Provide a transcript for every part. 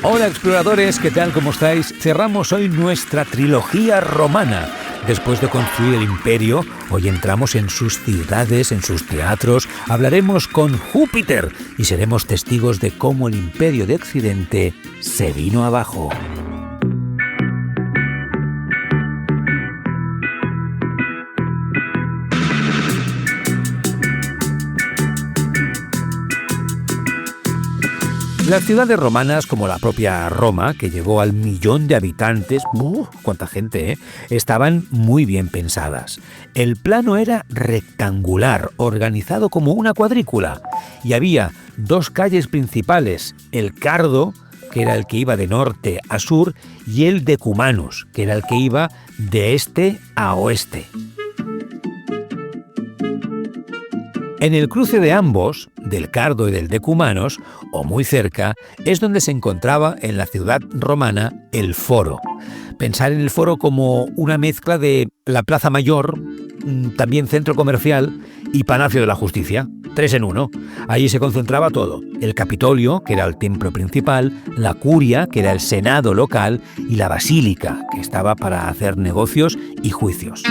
Hola exploradores, ¿qué tal? ¿Cómo estáis? Cerramos hoy nuestra trilogía romana. Después de construir el imperio, hoy entramos en sus ciudades, en sus teatros, hablaremos con Júpiter y seremos testigos de cómo el imperio de Occidente se vino abajo. Las ciudades romanas, como la propia Roma, que llegó al 1.000.000 de habitantes, ¡cuánta gente!, estaban muy bien pensadas. El plano era rectangular, organizado como una cuadrícula, y había dos calles principales, el Cardo, que era el que iba de norte a sur, y el Decumanus, que era el que iba de este a oeste. En el cruce de ambos, del Cardo y del Decumanus, o muy cerca, es donde se encontraba en la ciudad romana el Foro. Pensar en el Foro como una mezcla de la Plaza Mayor, también centro comercial y Palacio de la Justicia, 3 en 1. Allí se concentraba todo: el Capitolio, que era el templo principal, la Curia, que era el senado local, y la Basílica, que estaba para hacer negocios y juicios.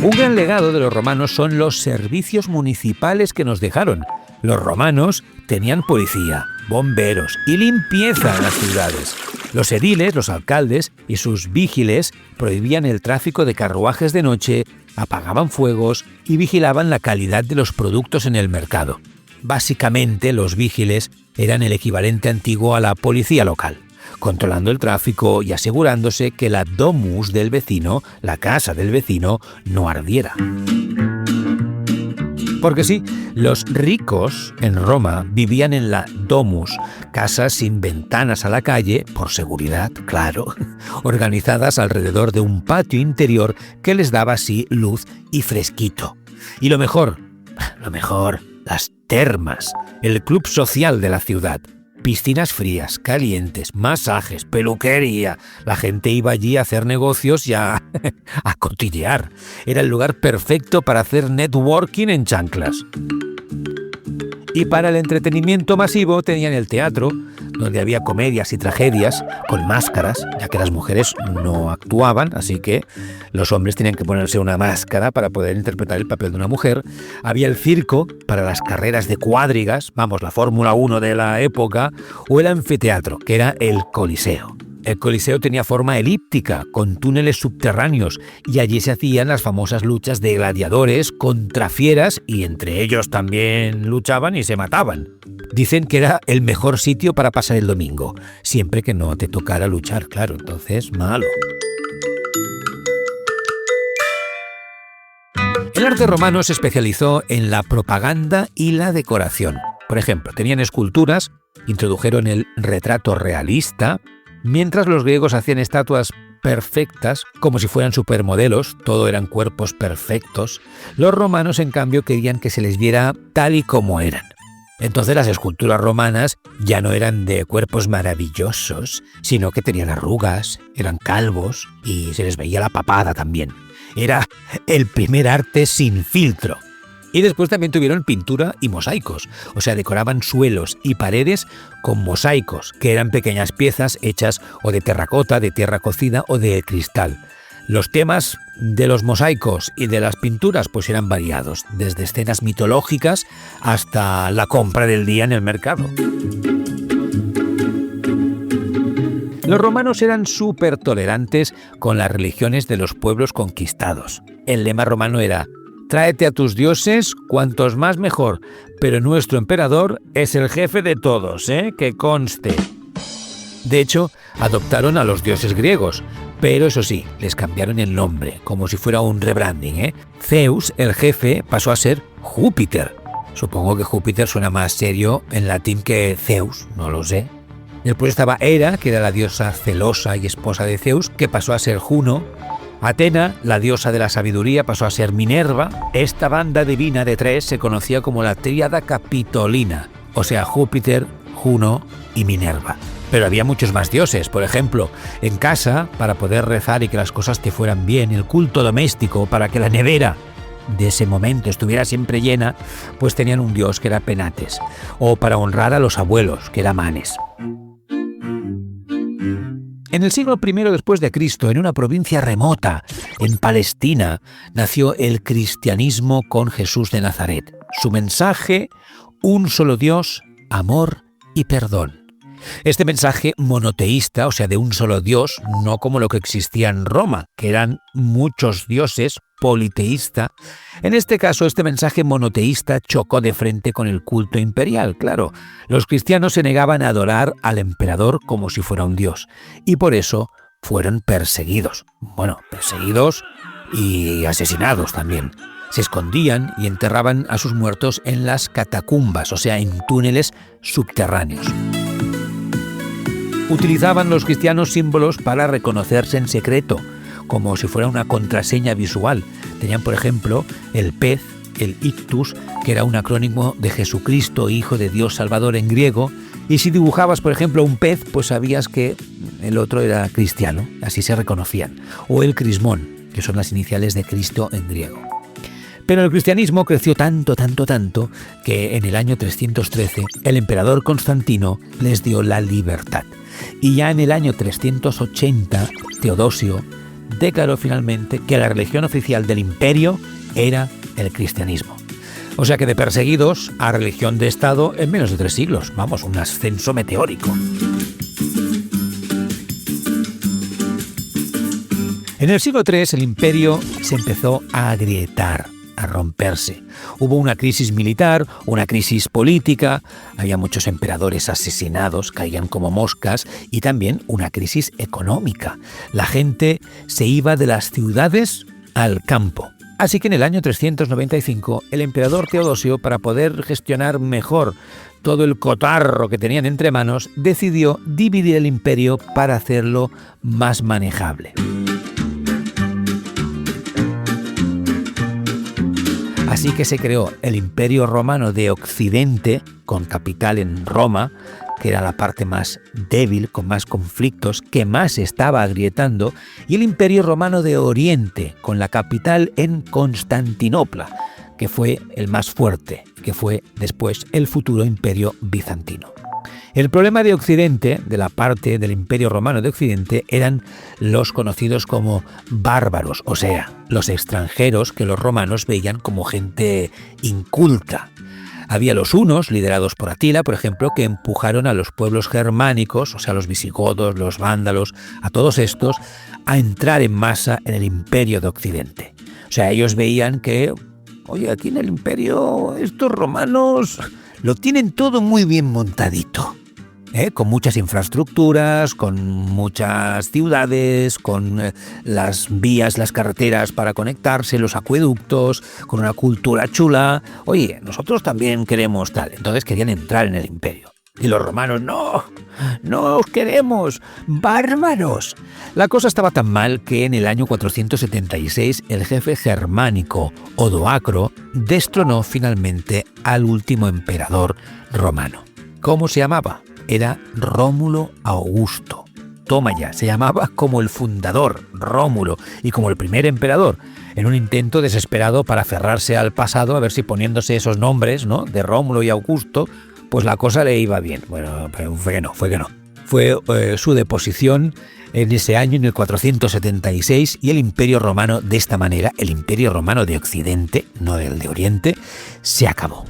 Un gran legado de los romanos son los servicios municipales que nos dejaron. Los romanos tenían policía, bomberos y limpieza en las ciudades. Los ediles, los alcaldes y sus vígiles prohibían el tráfico de carruajes de noche, apagaban fuegos y vigilaban la calidad de los productos en el mercado. Básicamente, los vígiles eran el equivalente antiguo a la policía local, controlando el tráfico y asegurándose que la domus del vecino, la casa del vecino, no ardiera. Porque sí, los ricos en Roma vivían en la domus, casas sin ventanas a la calle, por seguridad, claro, organizadas alrededor de un patio interior que les daba así luz y fresquito. Y lo mejor, las termas, el club social de la ciudad. Piscinas frías, calientes, masajes, peluquería. La gente iba allí a hacer negocios y a cotillear. Era el lugar perfecto para hacer networking en chanclas. Y para el entretenimiento masivo tenían el teatro, donde había comedias y tragedias con máscaras, ya que las mujeres no actuaban, así que los hombres tenían que ponerse una máscara para poder interpretar el papel de una mujer. Había el circo para las carreras de cuadrigas, la Fórmula 1 de la época, o el anfiteatro, que era el Coliseo. El Coliseo tenía forma elíptica, con túneles subterráneos, y allí se hacían las famosas luchas de gladiadores contra fieras, y entre ellos también luchaban y se mataban. Dicen que era el mejor sitio para pasar el domingo, siempre que no te tocara luchar, claro, entonces malo. El arte romano se especializó en la propaganda y la decoración. Por ejemplo, tenían esculturas, introdujeron el retrato realista, mientras los griegos hacían estatuas perfectas, como si fueran supermodelos, todo eran cuerpos perfectos. Los romanos, en cambio, querían que se les viera tal y como eran. Entonces las esculturas romanas ya no eran de cuerpos maravillosos, sino que tenían arrugas, eran calvos y se les veía la papada también. Era el primer arte sin filtro. Y después también tuvieron pintura y mosaicos, o sea, decoraban suelos y paredes con mosaicos, que eran pequeñas piezas hechas o de terracota, de tierra cocida o de cristal. Los temas de los mosaicos y de las pinturas pues eran variados, desde escenas mitológicas hasta la compra del día en el mercado. Los romanos eran súper tolerantes con las religiones de los pueblos conquistados. El lema romano era: tráete a tus dioses, cuantos más mejor, pero nuestro emperador es el jefe de todos, que conste. De hecho, adoptaron a los dioses griegos, pero eso sí, les cambiaron el nombre, como si fuera un rebranding, Zeus, el jefe, pasó a ser Júpiter. Supongo que Júpiter suena más serio en latín que Zeus, no lo sé. Después estaba Hera, que era la diosa celosa y esposa de Zeus, que pasó a ser Juno. Atena, la diosa de la sabiduría, pasó a ser Minerva. Esta banda divina de tres se conocía como la tríada capitolina, o sea, Júpiter, Juno y Minerva. Pero había muchos más dioses. Por ejemplo, en casa, para poder rezar y que las cosas te fueran bien, el culto doméstico, para que la nevera de ese momento estuviera siempre llena, pues tenían un dios que era Penates, o para honrar a los abuelos, que era Manes. En el siglo I después de Cristo, en una provincia remota, en Palestina, nació el cristianismo con Jesús de Nazaret. Su mensaje: un solo Dios, amor y perdón. Este mensaje monoteísta, o sea, de un solo Dios, no como lo que existía en Roma, que eran muchos dioses, politeísta. En este caso, este mensaje monoteísta chocó de frente con el culto imperial, claro. Los cristianos se negaban a adorar al emperador como si fuera un dios, y por eso fueron perseguidos. Bueno, perseguidos y asesinados también. Se escondían y enterraban a sus muertos en las catacumbas, o sea, en túneles subterráneos. Utilizaban los cristianos símbolos para reconocerse en secreto, como si fuera una contraseña visual. Tenían, por ejemplo, el pez, el ictus, que era un acrónimo de Jesucristo, Hijo de Dios Salvador en griego, y si dibujabas, por ejemplo, un pez, pues sabías que el otro era cristiano, así se reconocían. O el crismón, que son las iniciales de Cristo en griego. Pero el cristianismo creció tanto, que en el año 313 el emperador Constantino les dio la libertad. Y ya en el año 380, Teodosio declaró finalmente que la religión oficial del imperio era el cristianismo. O sea que de perseguidos a religión de Estado en menos de 3 siglos. Vamos, un ascenso meteórico. En el siglo III el imperio se empezó a agrietar, a romperse. Hubo una crisis militar, una crisis política, había muchos emperadores asesinados, caían como moscas, y también una crisis económica. La gente se iba de las ciudades al campo. Así que en el año 395 el emperador Teodosio, para poder gestionar mejor todo el cotarro que tenían entre manos, decidió dividir el imperio para hacerlo más manejable. Así que se creó el Imperio Romano de Occidente, con capital en Roma, que era la parte más débil, con más conflictos, que más estaba agrietando, y el Imperio Romano de Oriente, con la capital en Constantinopla, que fue el más fuerte, que fue después el futuro Imperio Bizantino. El problema de Occidente, de la parte del Imperio Romano de Occidente, eran los conocidos como bárbaros, o sea, los extranjeros que los romanos veían como gente inculta. Había los hunos, liderados por Atila, por ejemplo, que empujaron a los pueblos germánicos, o sea, los visigodos, los vándalos, a todos estos, a entrar en masa en el Imperio de Occidente. O sea, ellos veían que, oye, aquí en el Imperio estos romanos lo tienen todo muy bien montadito. Con muchas infraestructuras, con muchas ciudades, con las vías, las carreteras para conectarse, los acueductos, con una cultura chula. Oye, nosotros también queremos tal. Entonces querían entrar en el imperio. Y los romanos, no os queremos, bárbaros. La cosa estaba tan mal que en el año 476 el jefe germánico, Odoacro, destronó finalmente al último emperador romano. ¿Cómo se llamaba? Era Rómulo Augusto. Toma ya, se llamaba como el fundador, Rómulo, y como el primer emperador, en un intento desesperado para aferrarse al pasado, a ver si poniéndose esos nombres, ¿no?, de Rómulo y Augusto, pues la cosa le iba bien. Bueno, pero fue que no. Fue su deposición en ese año, en el 476, y el Imperio Romano, de esta manera, el Imperio Romano de Occidente, no el de Oriente, se acabó.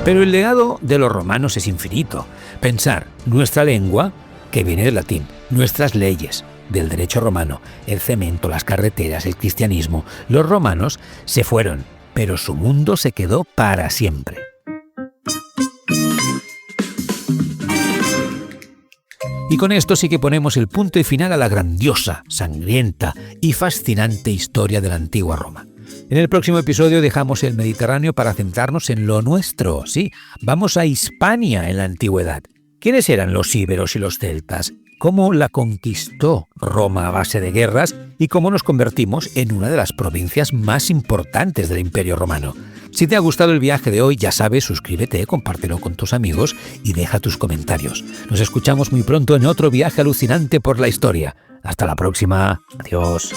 Pero el legado de los romanos es infinito. Pensar, nuestra lengua, que viene del latín, nuestras leyes, del derecho romano, el cemento, las carreteras, el cristianismo. Los romanos se fueron, pero su mundo se quedó para siempre. Y con esto sí que ponemos el punto y final a la grandiosa, sangrienta y fascinante historia de la antigua Roma. En el próximo episodio dejamos el Mediterráneo para centrarnos en lo nuestro. Sí, vamos a Hispania en la antigüedad. ¿Quiénes eran los íberos y los celtas? ¿Cómo la conquistó Roma a base de guerras? ¿Y cómo nos convertimos en una de las provincias más importantes del Imperio Romano? Si te ha gustado el viaje de hoy, ya sabes, suscríbete, compártelo con tus amigos y deja tus comentarios. Nos escuchamos muy pronto en otro viaje alucinante por la historia. Hasta la próxima. Adiós.